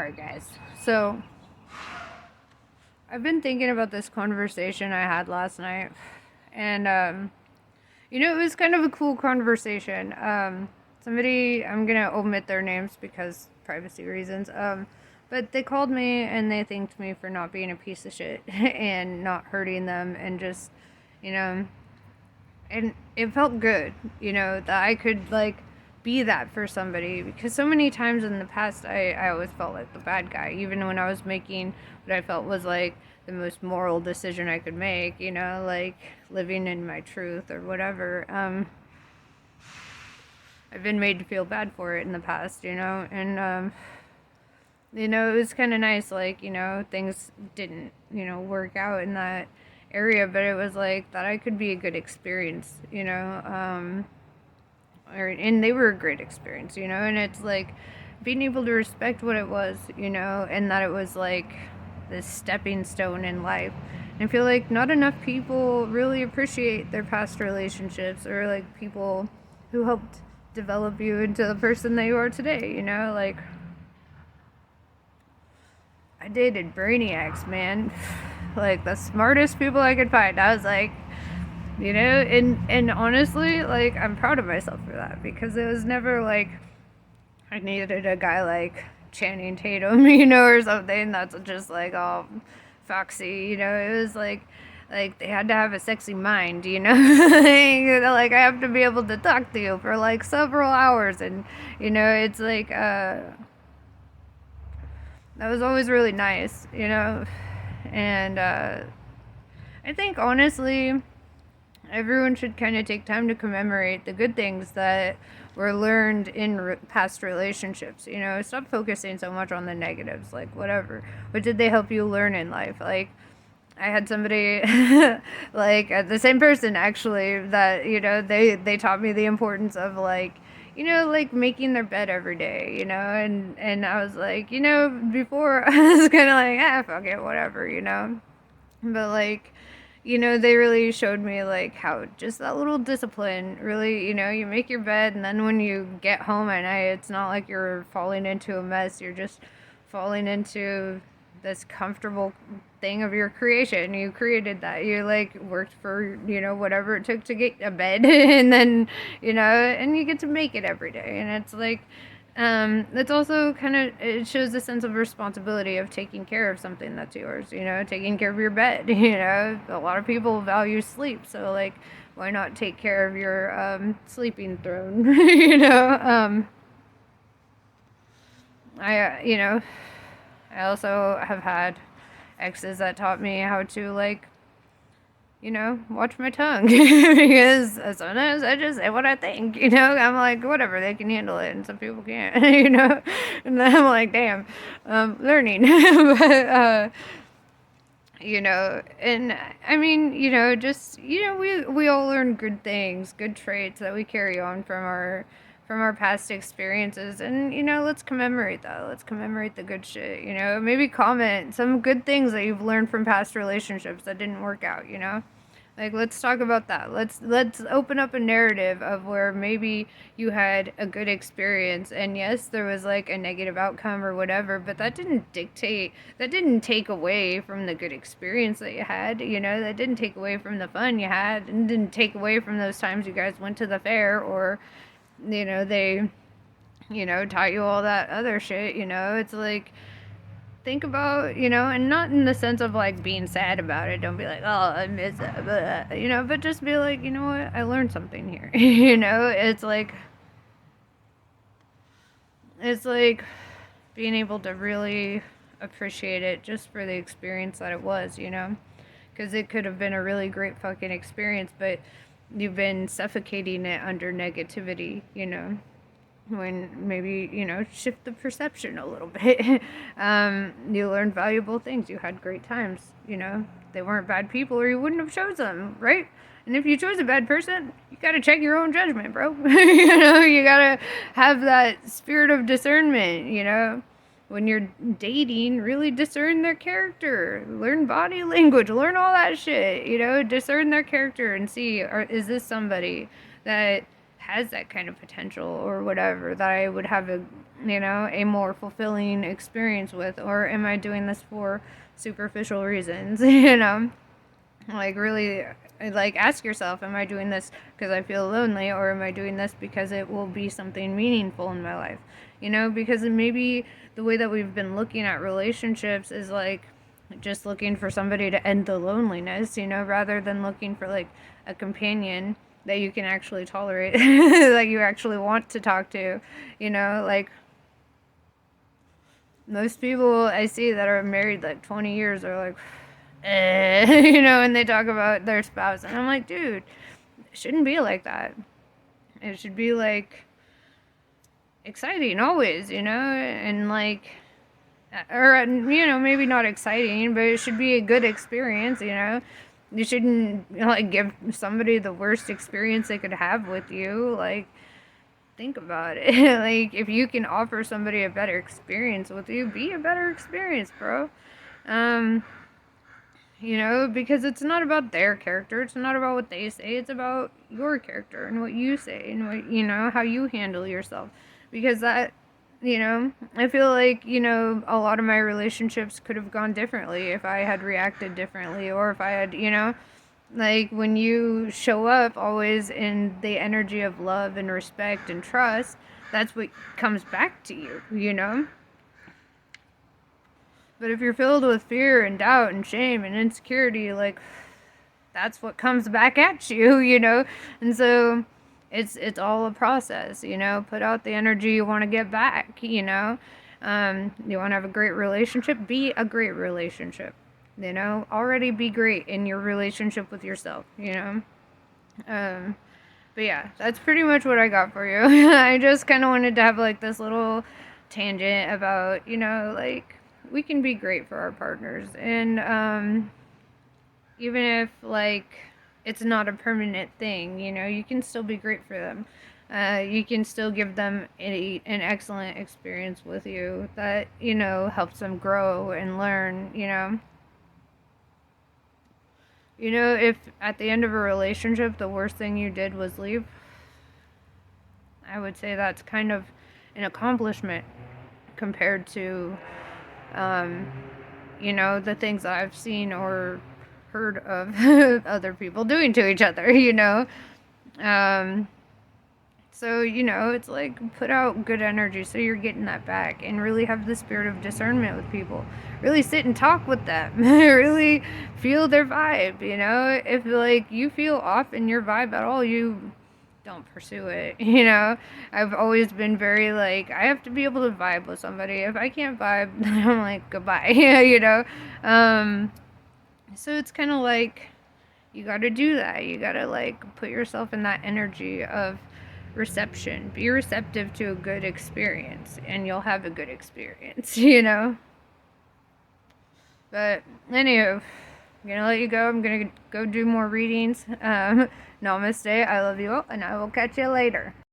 Alright, guys. So, I've been thinking about this conversation I had last night. And, it was kind of a cool conversation. I'm going to omit their names because privacy reasons. But they called me and they thanked me for not being a piece of shit and not hurting them and just, you know, and it felt good, that I could, like, be that for somebody, because so many times in the past I always felt like the bad guy, even when I was making what I felt was like the most moral decision I could make, like living in my truth or whatever. I've been made to feel bad for it in the past, and it was kind of nice, like, things didn't, work out in that area, but it was like that I could be a good experience, and they were a great experience, and it's like being able to respect what it was, and that it was like this stepping stone in life. And I feel like not enough people really appreciate their past relationships, or like people who helped develop you into the person that you are today, like I dated brainiacs, man. Like the smartest people I could find. I was like, and honestly, like, I'm proud of myself for that, because it was never like I needed a guy like Channing Tatum, or something that's just like all foxy, it was like they had to have a sexy mind, like I have to be able to talk to you for like several hours, and it's like that was always really nice, and I think honestly everyone should kind of take time to commemorate the good things that were learned in past relationships. Stop focusing so much on the negatives. Like, whatever. What did they help you learn in life? Like, I had somebody, like, the same person, actually, that, they taught me the importance of, like, like making their bed every day, and I was like, before I was kind of like, fuck it, whatever, but like, they really showed me like how just that little discipline really, you make your bed, and then when you get home at night, it's not like you're falling into a mess. You're just falling into this comfortable thing of your creation. You created that. You like worked for, whatever it took to get a bed, and then, and you get to make it every day. And it's like, it's also it shows a sense of responsibility of taking care of something that's yours, taking care of your bed, a lot of people value sleep, so like, why not take care of your, sleeping throne, I also have had exes that taught me how to, like, watch my tongue, because sometimes I just say what I think, I'm like, whatever, they can handle it, and some people can't, and then I'm like, damn, learning, but, and I mean, just, we all learn good things, good traits that we carry on from our past experiences, and let's commemorate that. Let's commemorate the good shit. Maybe comment some good things that you've learned from past relationships that didn't work out. Like, let's talk about that. Let's open up a narrative of where maybe you had a good experience, and yes, there was like a negative outcome or whatever, but that didn't take away from the good experience that you had. That didn't take away from the fun you had, and didn't take away from those times you guys went to the fair, or they taught you all that other shit. It's like, think about, and not in the sense of like being sad about it. Don't be like, oh, I miss it, but just be like, you know what, I learned something here. It's like being able to really appreciate it just for the experience that it was, because it could have been a really great fucking experience, but you've been suffocating it under negativity, when maybe, shift the perception a little bit. You learned valuable things. You had great times, They weren't bad people, or you wouldn't have chose them, right? And if you chose a bad person, you gotta check your own judgment, bro. You gotta have that spirit of discernment, When you're dating, really discern their character. Learn body language. Learn all that shit, discern their character and see, is this somebody that has that kind of potential or whatever, that I would have a, a more fulfilling experience with? Or am I doing this for superficial reasons? Like, really, like, ask yourself, am I doing this because I feel lonely, or am I doing this because it will be something meaningful in my life? Because maybe the way that we've been looking at relationships is like just looking for somebody to end the loneliness, rather than looking for like a companion that you can actually tolerate, like you actually want to talk to, like most people I see that are married like 20 years are like, and they talk about their spouse. And I'm like, dude, it shouldn't be like that. It should be like exciting always, and like, or, maybe not exciting, but it should be a good experience, You shouldn't, like, give somebody the worst experience they could have with you. Like, think about it. Like, if you can offer somebody a better experience with you, be a better experience, bro. Um, because it's not about their character, it's not about what they say, it's about your character and what you say and what, how you handle yourself. Because that, I feel like, a lot of my relationships could have gone differently if I had reacted differently, or if I had, like, when you show up always in the energy of love and respect and trust, that's what comes back to you. But if you're filled with fear and doubt and shame and insecurity, like, that's what comes back at you, And so it's all a process, Put out the energy you want to get back, You want to have a great relationship, be a great relationship, Already be great in your relationship with yourself. Um, but yeah, that's pretty much what I got for you. I just kind of wanted to have like this little tangent about, like, we can be great for our partners. And even if, like, it's not a permanent thing, you can still be great for them. You can still give them an excellent experience with you that, helps them grow and learn. If at the end of a relationship the worst thing you did was leave, I would say that's kind of an accomplishment compared to, um, the things I've seen or heard of other people doing to each other. Um, so, it's like, put out good energy so you're getting that back, and really have the spirit of discernment with people. Really sit and talk with them. Really feel their vibe, If, like, you feel off in your vibe at all, you don't pursue it, I've always been very, like, I have to be able to vibe with somebody. If I can't vibe, then I'm like, goodbye, So it's kind of like, you got to do that. You got to, like, put yourself in that energy of reception. Be receptive to a good experience, and you'll have a good experience, But, anywho, I'm going to let you go. I'm going to go do more readings. Namaste. I love you all, and I will catch you later.